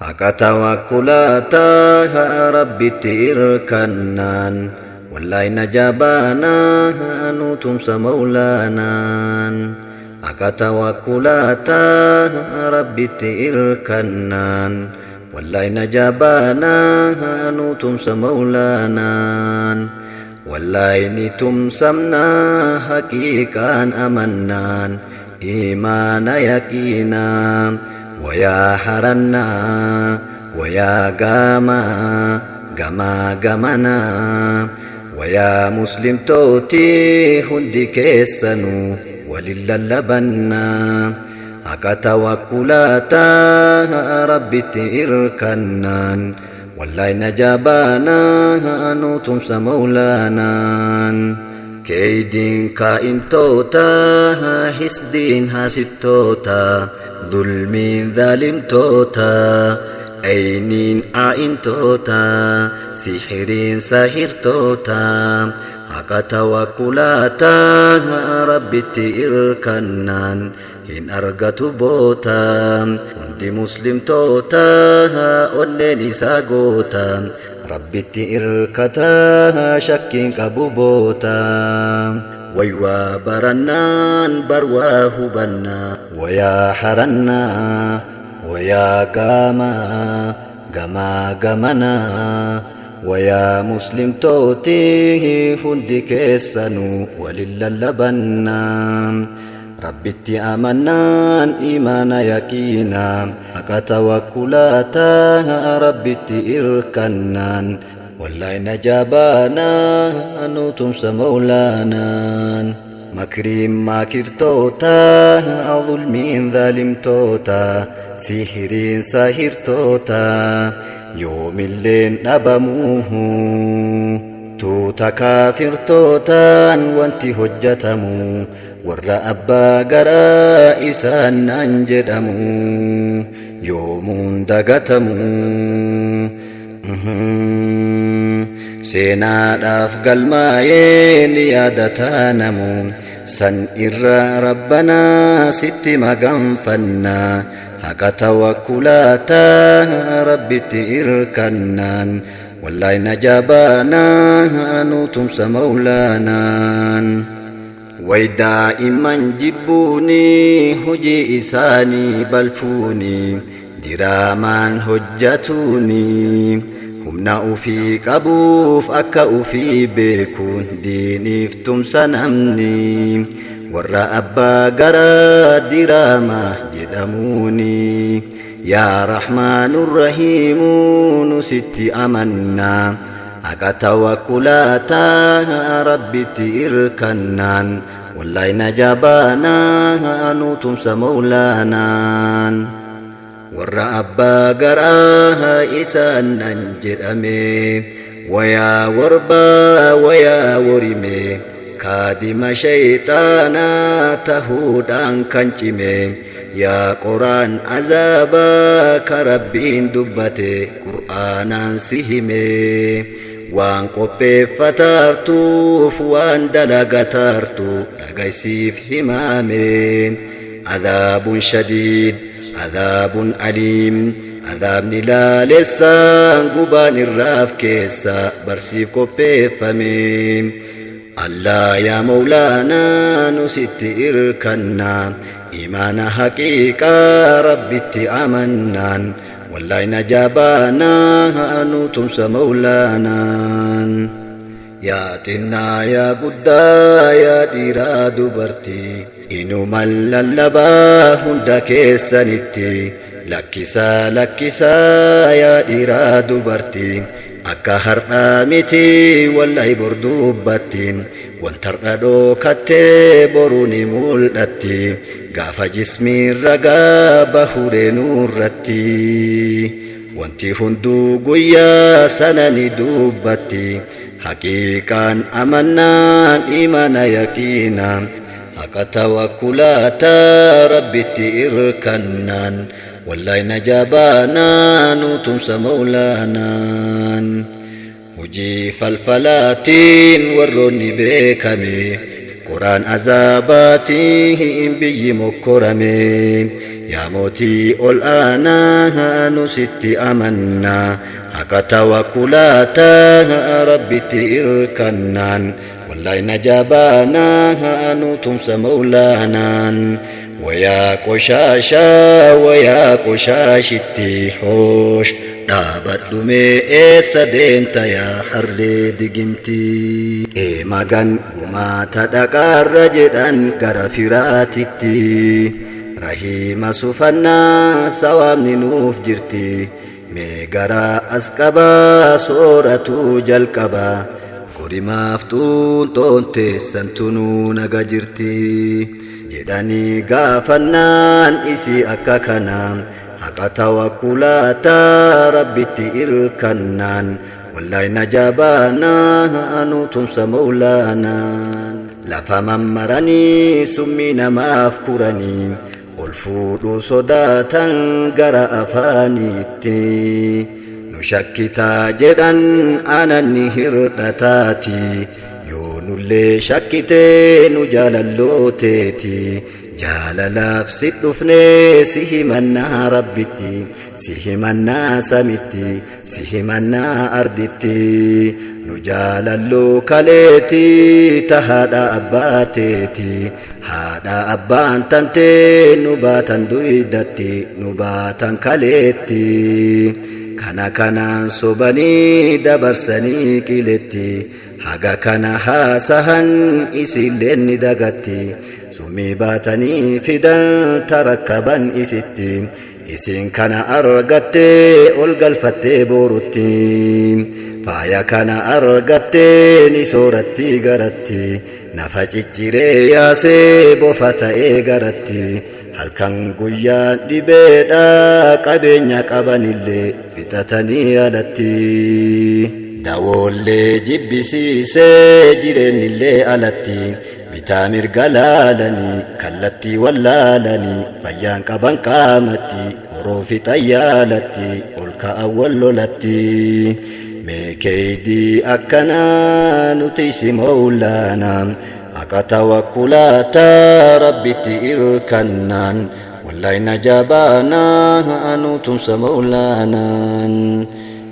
Haka tawakkulataa rabbitti irkannaan wallahi najabaanaa nutumsa mawlaanaan. Haka tawakkulataa rabbitti irkannaan wallahi najabaanaa nutumsa mawlaanaan. Wallahi nitumsamnaa haqiiqaan amannaan imaana yaqiinaa. ويا حرنا ويا قاما قمنا ويا مسلم توتي هندي كيسنو ولله لبنا هكا توكلاتا ربي تيركنان والله نجابانا نوتم سمولانا كيدين كائن توتا حسدين هاسد توتا ظلمين ظالم توتا عينين عين توتا سحرين ساهر توتا هكا توكلاتا ربي تيركنان هن أرغت بوتا وندي مسلم توتا ونين ساقوتا ربي تيركتا شكين كبوبوتا ويوا برنان برواه بنا ويا حرنا ويا قمنا ويا مسلم توتيه هندي كيسنو ولله لبنا ربي تأمنان إيمانا يقينا أكا توكلاتا ربي تإركنان والله نجابانا نوتم سمولانا مكريم ماكر توتا ظلمين ظالم توتا سحرين ساهر توتا يوم اللين نبموه توتا كافر توتا وانتي هجتمو ور أبا قراء إسان أنجدمو يوم دقتمو سيناداف قلمايين يادتانمو سن إرى ربنا ست مغنفنا هكا توكلاتا ربي تإركنان والله نجابانا نوتم سمولانا ويدائما جبوني هجي إساني بلفوني درامان هجتوني همنا أفي قبوف أكا أفي بيكون دينيف تمسنمني ورى أبا قرى دراما جدموني يا رحمن الرحيم نسيت أمنا أكا توكلاتا ربي تيركنان والله نجابانا نوتم سمولانا ور أبا قراها إسان أنجرمي ويا وربا ويا ورمي كادم شيطانا تهودان كنجمي يا قرآن عذابا كربين دبتي قرآنا سهمي وان قبي فتارتو فوان دلقتارتو لقيسيف همامي عذاب شديد عذاب أليم عذاب لا لسان قبان الراف كيسا برسيف قبي فمي الله يا مولانا نسيت إركنا إيمان حقيقة ربي تأمنان والله نجابانا نوتم سمولانا يا تنا يا قدا يا ديرا دبرتي إنو مللبا هندا كيسانيتي لكسا يا ديرا دبرتي أكا هرامتي والله بردوبتي وانتردو كتي بروني مولدتي قاف جسمي رقا بخور نورتي وانتي هندو قويا سنني دوبتي حقيقا أمنان إيمان يقينا هكا توكلاتا ربي تيركنان والله نجابانا نوتم سمولانا هجي فالفلاتين وروني بيكمي قرآن عذاباتي بي مكرمي يا موتي الآنا نسيت أمنا حق توكلاتا ربي تركنان والله نجابانا نتمس مولانا ويا قشاشتي حوش دابت دمي سديمت يا حرلي دقمتي مغان وما تدقار رجدان غرفراتتي رحيم سفنا سوامني نوف جرتي ميغرا أسكبا سورة جلقبا قري مفتون تونتي سنتنو نغا جرتي جداني غافنان إسي أكاكنام حق توكلاتا ربي تئركنان والله نجابانا نتمس مولانا لفمن مرني سمين ما أفكرني والفود صداتا غرا أفانيتي نشكتا جدا أنا النهر تاتي يونو اللي شكتي نجال اللوتيتي جالala fsidufne sihimanna rabbiti sihimanna samiti sihimanna arditi nujalallo kaleti tahada abbateti hada abban tante nubatan duidati nubatan kaleti kana kana sobani dabarsani kileti haga kana hasahan isilenni dagati سمي باتني فدان تركبا إستي إسين كان أرغت ألقلفت بورتي فايا كان أرغت نسورتي غرتي نفجتري ياسي بوفتا غرتي هل كان قيا دبيدا قبينيا قبان اللي فتتني ألتي داولي جبسي سجرين اللي ألتي بتامر قلالني كلتي ولالني فيان قبان قامتي وروفي طيالتي قلك أول لتي ميكيدي أكنا نتيسي مولانا أكتا وكلاتا ربي تئركنان والله نجابانا نتمس مولانا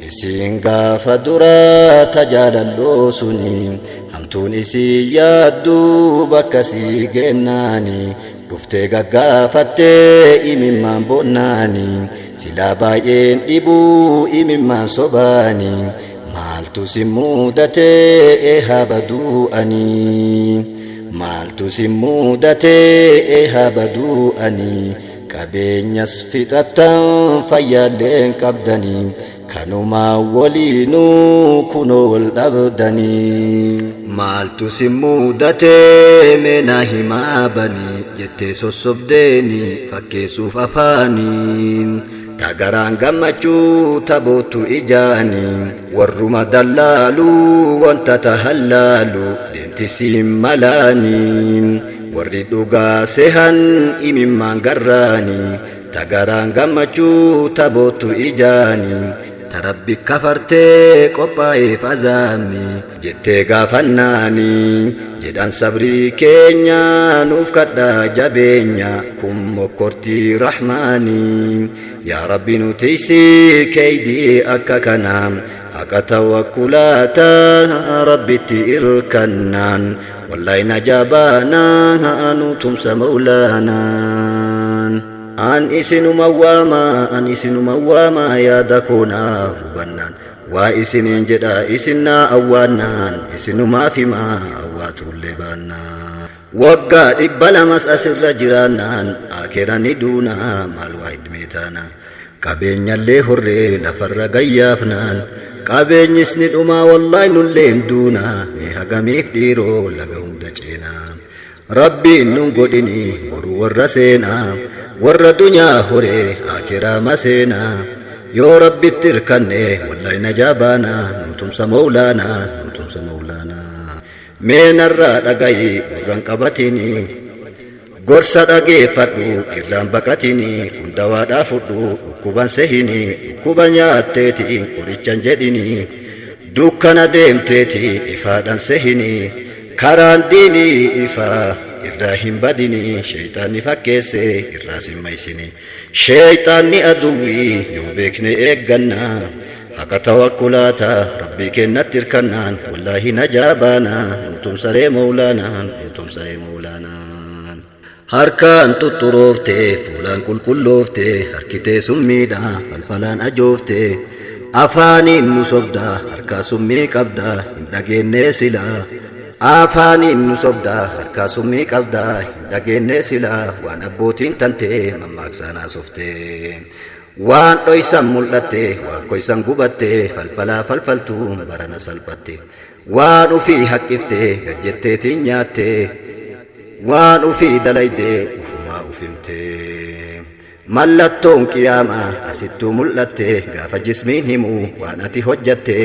إسين غاف درا تجاللو سنين همتون إسي يادو بكسي جناني دفتي غافته إممان بوناني سلا باين إبو إممان صباني مالتو سمودتي إهابدو أني مالتو سمودتي إهابدو أني كابينيس فتاتا فيالين كبدني كانوما ولينو كنو الأبدني مالتو سمودتي مناهما بني جتي سوسبديني فكيسو فافاني تاغران غمچو تابوتو إجاني ورما دلالو وانت تهلالو دمتي سيمالاني وردو غاسهن إممان غراني تاغران غمچو تابوتو إجاني تربي كفرتي قبائي فزامي جتي غافناني جدان صبري كينيا نوفكدا جابينيا كم مكورتي رحماني يا ربي نتيسي كيدي أكاكنا أكا توكلاتا ربي تئركنان والله نجابانا نتمس مولانا أن إسنو مواما يا دكونا هبنان وإسنين جدا إسنا أوانان إسنو ما في ما أواتو اللبانا وقا إبالا مسأسر جرانان آكراني دونا مالوايد ميتانا قابين يالي هري لفر غيافنان قابين يسند أما والله نلين دونا ميها غميف ديرو لغاهم دجينا ربي ننقودني ورور رسينا ور دنيا هوري آخرا مسينا يا ربي تركني والله نجابانا نتمس مولانا من الرادقاي وران قبتيني غرسا دغي فدو كلام بكاتيني كندوا دافدو كوبان سهيني كوبان ياتيتي كوريچان جديني دوكنا ديمتيتي افادان سهيني كاران ديني افا إراهيم بدني شيطاني فكيسي الراسم ميسيني شيطاني أدوي يوبيكني إيقنا حق توكلاتا ربي كنا تركنان والله نجابانا نتم سري مولانا نتم سري مولانا harkaan tutturoofte fuulaan qulqulloofte harkitee summiidha falfalaan ajoofte afaaniin nu sobda harkaa summii qabda hin dhageennee sila afaaniin nu sobda harkaa summii qabda hin dhageennee sila waan abbootiin tantee mammaaksan haasofte waan dhoysan mul'atte waan koysan gubatte falfalaa falfaltuun barana salphatte waan ufii haqqifte gajjetteetiin nyaatte waan ufii dalayde ufumaa ufimte mallattoon qiyaamaa asittuu mul'atte gaafa jismiin himu waan ati hojjatte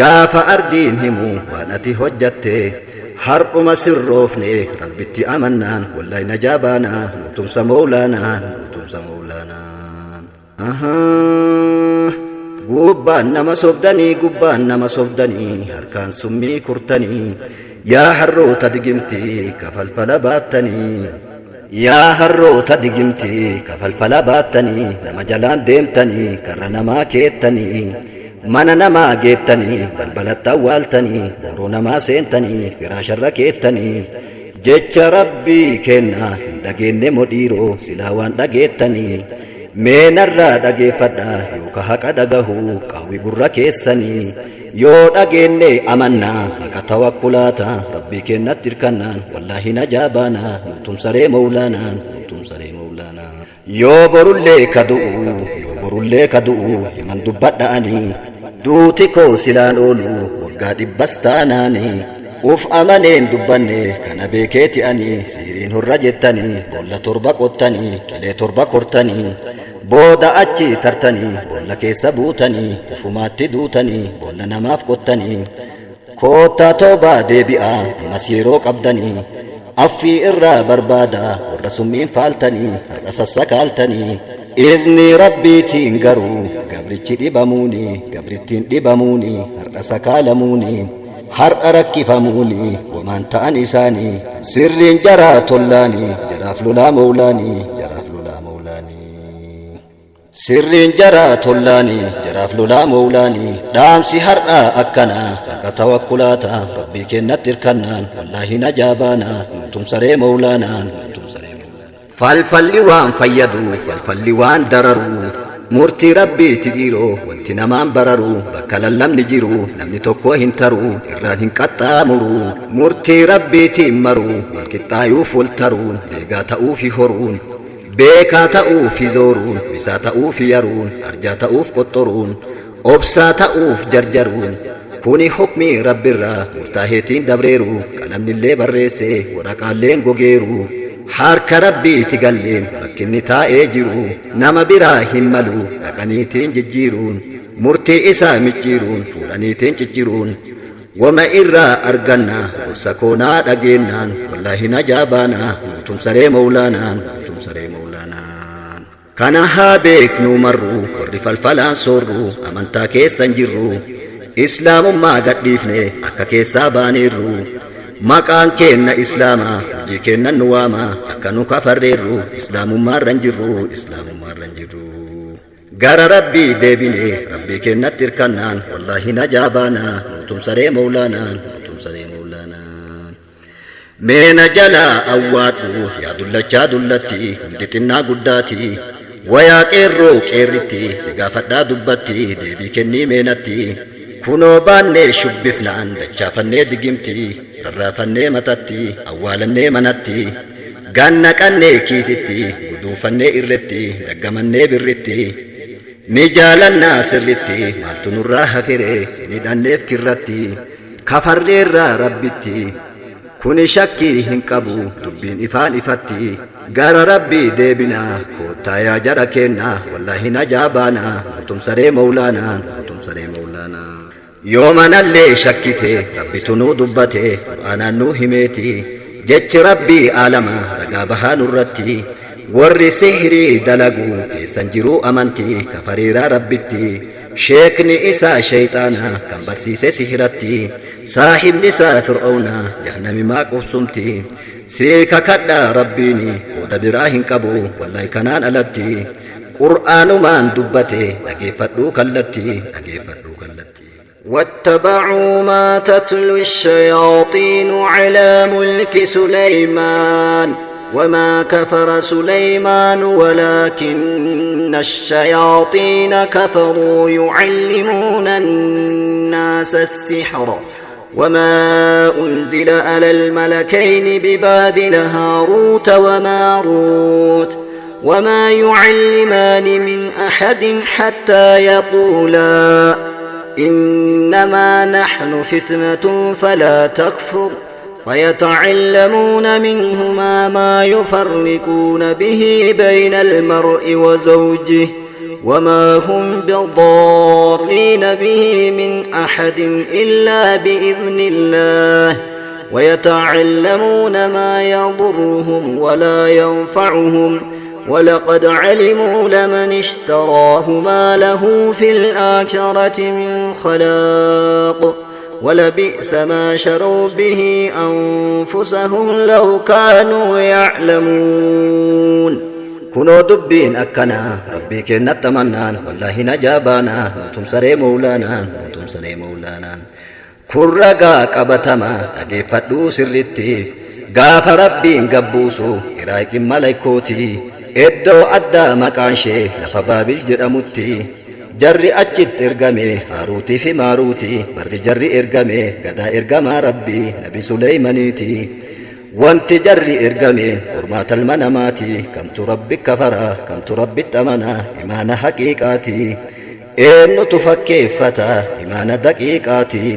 gaafa ardiin himu waan ati hojjatte har'uma sirroofne rabbitti amannaan wallahi najaabaanaa nutumsa moolaanaan nutumsa moolaanaan gubbaan nama sobdanii harkaan summii kurtanii yaa harroota digimti kafalfala baattanii yaa harroota digimti kafalfala baattanii nama jalaan deemtanii karra namaa keettanii mana namaa geettanii balbalatti awwaaltanii boroo namaa seentanii firaasharra keettanii jecha rabbii kennaa hin dhageenne modhiiroo silaa waan dhageettanii meenarraa dhageeffadha yooka haqa dhagahu qawwi gurra keessanii yoo dhageenne amannaa haqa tawakkulaata rabbii kennatti hirkannaan wallahi najaabaanaa nutum saree moulaanaan nutum saree moulaanaa yoo borullee kadu'u himan dubbadha'anii duuti koo silaan oolu waggaa dhibbas taanaanii uf amaneen dubbanne kana beekeeti ani siiriin horra jettanii bolla torba qottanii qilee torba kortanii booda achi tartanii bolla keessa buutanii ufumaatti duutanii bolla namaaf qottanii koottaa toobaa deebi'aa ammas yeroo qabdanii affii irraa barbaada warra summiin faaltanii har'a sassakaaltanii izni rabbiitiin garuu gabrichi dhibamuuni gabrittiin dhibamuuni har'a sakaalamuuni har'a rakkifamuuni wamaan ta'an isaanii sirriin jaraa tollaanii jaraaf lolaa moulaanii jaraaf lolaa moulaanii sirriin jaraa tollaanii jaraaf lolaa moulaanii dhaamsi har'a akkana akka tawakkulaata rabbii kennatti hirkannaan wallahi najaabaanaa nutum saree moulaanaan nutum saree moulaanaa falfalli waan fayyadu falfalli waan dararu murtii rabbiiti dhiiroo wanti namaan bararu bakka lallabni jiru namni tokko hin taru irraan hin qaxxaamuru murtii rabbiitiin maru walqixxaayuuf wal taruun deegaa ta'uufi horuun beekaa ta'uufi zooruun bisaa ta'uufi yaruun arjaa ta'uuf qoxxoruun obsaa ta'uuf jarjaruun kuni hukmii rabbirraa murtaaheetiin dabreeru qalamnillee barreesse waraqaalleen gogeeru harka rabbiiti galleen bakkinni taa'ee jiru nama biraa hin malu dhaqaniitiin jijjiiruun murtii isaa micciiruun fuudhaniitiin cicciruun wama irraa arganna gorsa koonaa dhageennaan wallahi najaabaanaa nutum saree moulaanaan nutum saree moulaanaan kana haa beeknuu marru warri falfalaan soorru amantaa keessan jirru islaamummaa gadhiifne akka keessaa baaneerru maqaan keenna islaamaa hojii keennan nu waamaa akka nu kafarreerru islaamummaarran jirru gara rabbii deebine rabbii kennatti hirkannaan wallahi najaabaanaa nutum saree moulaanaan nutum saree moulaanaan meena jalaa awwaadhu yaa dullachaa dullatti hundi xinnaa guddaati wayaa qeerroo qeerritti si gaafadhaa dubbatti deebii kennii meenatti kunoo baannee shubbifnaan dachaafannee digimti rarraafannee matatti awwaalannee manatti gannaqannee kiisitti guduufannee irretti daggamannee birritti ni jaalannaa sirritti maaltu nurraa hafire ni dhanneef kirratti kafarreerraa rabbitti kuni shakkii hin qabu dubbiin ifaan ifatti gara rabbii deebinaa koottaa yaa jara kennaa wallahi najaabaanaa nutum saree moulaanaan nutum saree moulaanaa yoo manallee shakkite rabbitu nuu dubbate qur'aanaan nuu himeeti jechi rabbii aalama ragaa bahaa nurratti warri sihrii dalagu keessan jiruu amantii kafariiraa rabbitti sheekni isaa shayxaana kan barsiise sihiratti saahibni isaa fir'auna jahannami maa qubsumti سيكا كدا ربيني ودبراهن كبو والله كنان ألتي قرآن ما دبتي أجيفدو كالتي واتبعوا ما تتلو الشياطين على ملك سليمان وما كفر سليمان ولكن الشياطين كفروا يعلمون الناس السحر وما أنزل على الملكين ببابل هاروت وماروت وما يعلمان من أحد حتى يقولا إنما نحن فتنة فلا تكفر ويتعلمون منهما ما يفرقون به بين المرء وزوجه وما هم بضارين به من أحد إلا بإذن الله ويتعلمون ما يضرهم ولا ينفعهم ولقد علموا لمن اشتراه ما له في الآخرة من خلاق ولبئس ما شروا به أنفسهم لو كانوا يعلمون كنوا دبين أكنا ربي كنا تمنان والله نجابانا نتم سري مولانا كرقا قبتما أجيفتو سرتي غاف ربي قبوسو إرايك ملائكوتي إدو أدى مكانشي لفبابل جرمتي جري أجد إرقامي هاروتي في ماروتي بري جري إرقامي قدا إرقاما ربي نبي سليمانيتي وانت جري إرقامي قرمات المناماتي كم تربي كفرا كم تربي التمنى إيمان حقيقاتي إنو تفكي فتا إيمان دقيقاتي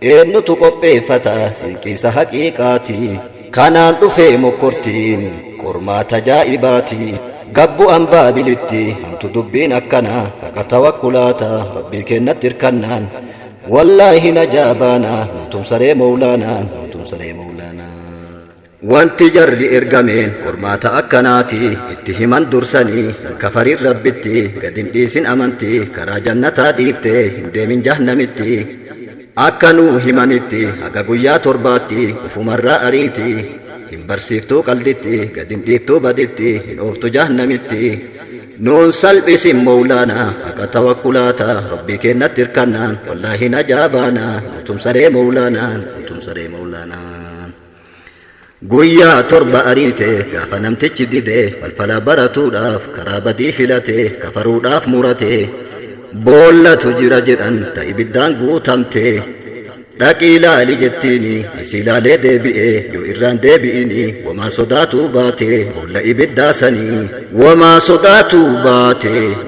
إنو تقبي فتا سنكيس حقيقاتي كانان دفي مكورتين قرمات جائباتي قبو أنبا بلتي أنتو دبين أكنا كتوكلاتا ربي كنا تركنان والله نجابانا نتم سري مولانا وانت جري إرقامين قرماتا أكناتي اتهمان درساني كفرير ربتي قدم إيسين أمانتي كرا جنتا ديفتي هندي من جهنمتي أكنو همانتي أقاقويا ترباتي وفمرا أريتي إن برسيفتو قلدتي قدم ديفتو بدتي إن أوفتو جهنمتي نون سلبس مولانا أكتوكلاتا ربي كنا تركنان والله نجابانا نتم سري مولانا قويا تربة أريتي غافا نمتج ديدي فالفلا براتو داف كرابدي فلاتي كفرو داف مراتي بولا تجرى جدن تايبدان قوتمتي داكيلا لجتيني إسيلا لديبئي يو إران ديبئيني وما صداتو باتي بولا إبداسني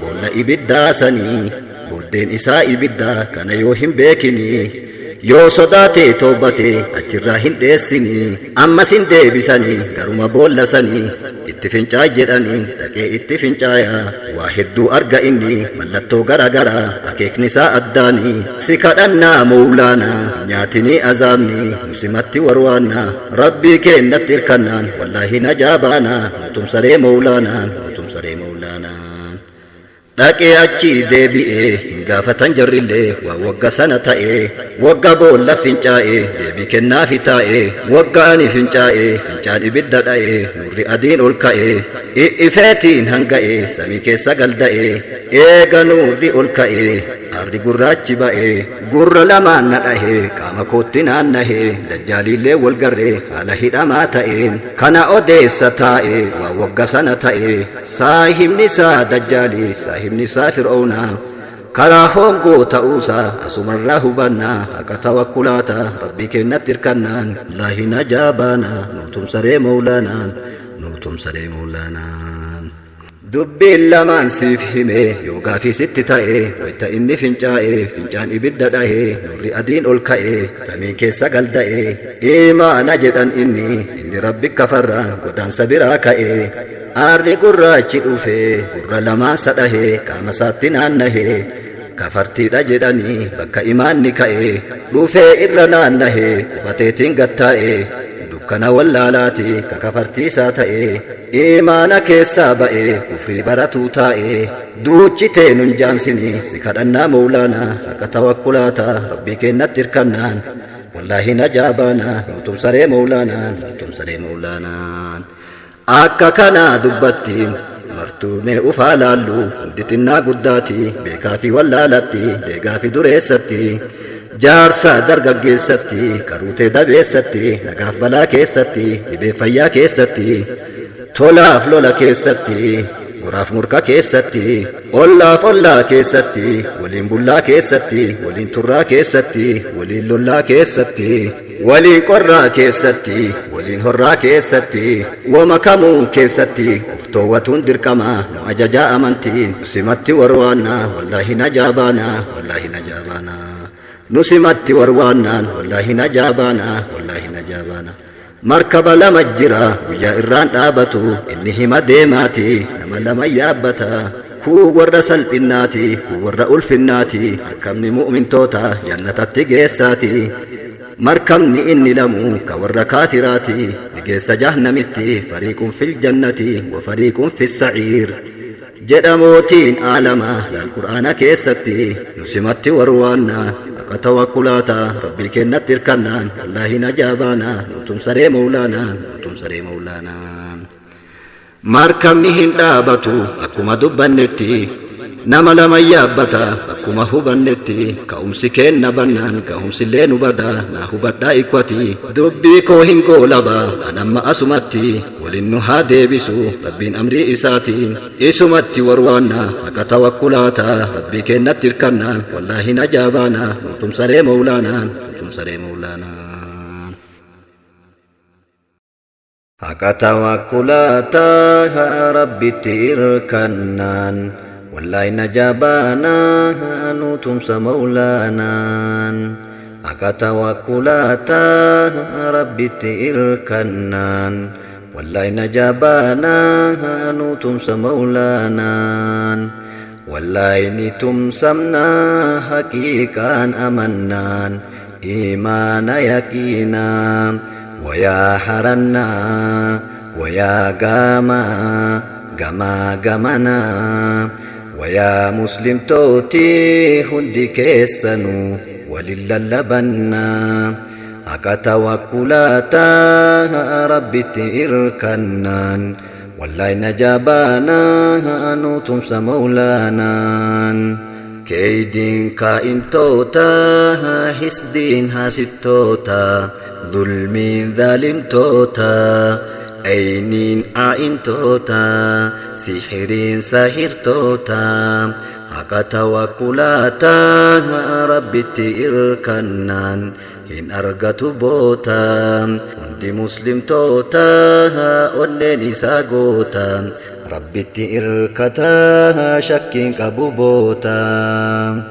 بولا إبداسني بودين إساء إبدا كان يوهم بيكني yoo sodaate toobate achirraa hin dheessini ammas hin deebisanii garuma boollasanii itti fincaa jedhanii dhaqee itti fincaaya waa hedduu arga inni mallattoo garagaraa akeekni isaa addaanii si kadhannaa mawlaanaa nyaatinii azaabni musimatti warwaannaa rabbii keennatti irkannaan wallaahi najaabaanaa nutum saree mawlaanaa dhaqee achi deebi'ee hin gaafatan jarrillee waa wagga sana ta'ee wagga boolla fincaa'ee deebii kennaafi taa'ee wagga ani fincaa'ee fincaan ibidda dha'ee nurri adiin ol ka'ee i'ifeetiin hanga'ee samii keessa galda'ee eega nurri ol ka'ee aarri gurraachi ba'ee gurra lamaan na dhahee qaama kootti naannahee dajjaaliillee wal garree haala hidhamaa ta'een kana odeessa taa'ee waa wagga sana ta'ee saahibni isaa dajjaalii saahibni isaa fir'oonaa karaa hongoo ta'uusaa asumarraa hubannaa haqa tawakkulaataa rabbii kennatti irkannaan wallaahi najaabaanaa nutum saree mawlaanaa dubbiin lamaan siif himee yoo gaafii sitti ta'ee wayta inni fincaa'ee fincaan ibidda dhahee nurri adiin ol ka'ee samiin keessa galda'ee imaana jedhan inni rabbi kafarraa godaansa biraa ka'ee aarri gurraachi dhufee gurra lamaan sadhahee qaama isaatti naannahee kafartiidha jedhanii bakka imaanni ka'ee dhufee irra naannahee qubateetiin gattaa'ee dukkana wallaalaati ka kafartiisaa ta'ee imaana keessaa ba'ee kufrii baratuu taa'ee duuchitee nun jaamsini si kadhannaa mawlaanaa haqa tawakkulaataa rabbii kennatti irkannaan والله نجابانا نوتم سري مولانا نوتم سري مولانا akka kana dubbattiin martuumee ufaa laallu hunditinnaa guddaati beekaa fi wallaalatti deegaa fi dureessatti jaarsa dargaggeessatti karuutee dabeessatti nagaaf balaa keessatti dhibee fayyaa keessatti tolaaf lola keessatti goraaf murka keessatti ollaaf ollaa keessatti waliin bullaa keessatti waliin turraa keessatti waliin lollaa keessatti waliin qorraa keessatti waliin horraa keessatti wama kamuu keessatti of toowwatuun dirqama nu ajajaa amantiin simatti warwaannaa wallaahi najaabaana wallaahi najaabaana nu simatti warwaannaan wallaahi najaabaana wallaahi najaabaana markaba lama jira guyyaa irraan dhaabatu inni hima deemaati nama lama yaabbata kuu warra salphinnaati kuu warra ulfinnaati markabni mu'mintoota jannatatti geessaati markabni inni lamu ka warra kaafiraati geessa jahannamitti fariiqun fil jannati wa fariiqun fis sa'iir jedhamootiin aalama qur'aana keessatti nu simatti warwaannaa akka tawakkulaata rabbii kennatti irkannaan wallaahi najaabaana nutum saree moolaanaa nutum saree moolaanaa markabni hin dhaabatu akkuma dubbannetti nama lama yaabbata akkuma hubannetti ka'umsi kenna bannaan ka'umsillee nu bada naa hubadhaa ikwati dubbii koo hin goolaba anamma asumatti waliin nu haa deebisu rabbiin amrii isaati isumatti warwaanna akka tawakkulaata rabbii kennatti irkannaan wallaahi najaabaana nutum saree moolaanaa nutum saree moolaanaa akka tawakkulaata rabbitti irkannaan والله نجابانا نوتمس مولانان أكا توكلاتا ربي تيركنان والله نجابانا نوتمس مولانان والله نتمسمنا حقيقا أمنان إيمان يقينا ويا حرنا ويا قاما قما قمنا ويا مسلم توتي هندي كيسنو ولللبنا أكا توكلاتا ربي تيركنان والله نجابانا نوتمس مولانان كيدين كائن توتا حسدين حاسد ظلمين ظالم توتا أينين عائن توتا سحرين ساهر توتا أكا توكلاتا ربي تيركنان إن أرغت بوتا وندي مسلم توتا ونني ساقوتا ربي تيركتا شكين كبوبوتا